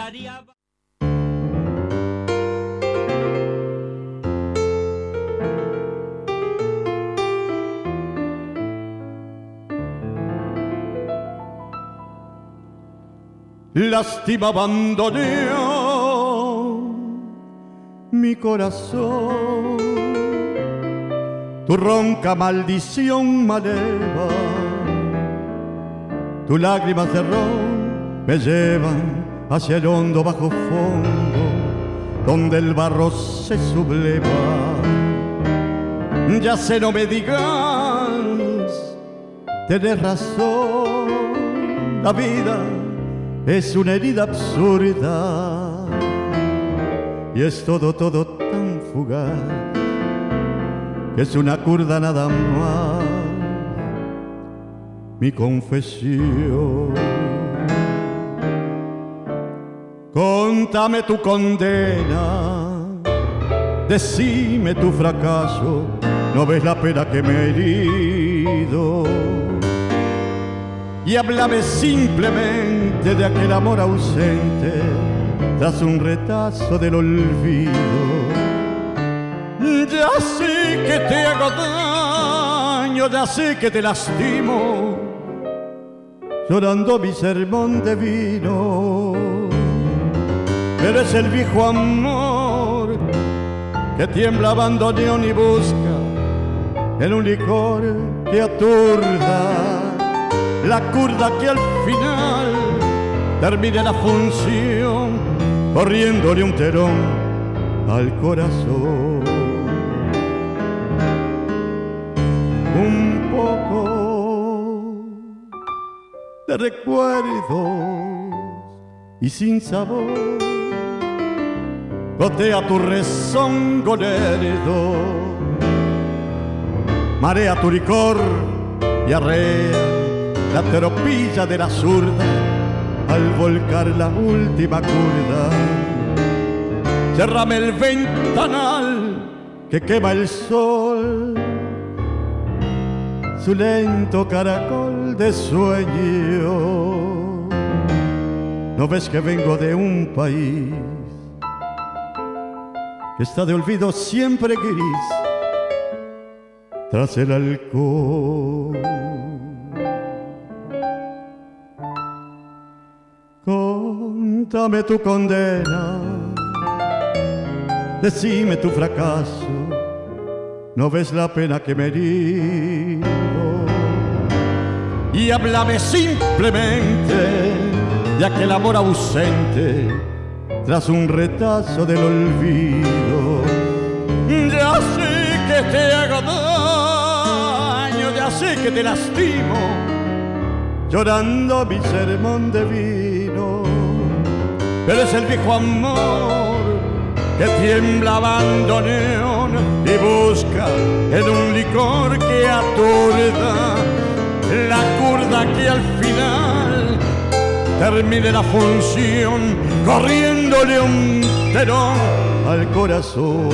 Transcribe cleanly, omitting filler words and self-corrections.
tarareaba. Lástima abandoneó mi corazón, tu ronca maldición maleva, tus lágrimas de ron me llevan hacia el hondo bajo fondo, donde el barro se subleva. Ya sé, no me digas, tenés razón, la vida es una herida absurda y es todo tan fugaz que es una curda nada más. Mi confesión, contame tu condena, decime tu fracaso, no ves la pena que me he herido. Y háblame simplemente de aquel amor ausente tras un retazo del olvido. Ya sé que te hago daño, ya sé que te lastimo, llorando mi sermón de vino. Pero es el viejo amor que tiembla abandoneón y busca en un licor que aturda, la curda que al final termine la función corriéndole un terón al corazón. Un poco de recuerdos y sin sabor gotea tu rezongo lerdo, marea tu licor y arrea la tropilla de la zurda al volcar la última curda. Cerrame el ventanal que quema el sol, su lento caracol de sueño. ¿No ves que vengo de un país que está de olvido siempre gris tras el alcohol? Contame tu condena, decime tu fracaso, no ves la pena que me he herido. Y háblame simplemente de aquel amor ausente tras un retazo del olvido. Ya sé que te hago daño, ya sé que te lastimo, llorando mi sermón de vino. Pero es el viejo amor que tiembla abandoneón y busca en un licor que aturda, la curda que al final termine la función corriéndole un terón al corazón.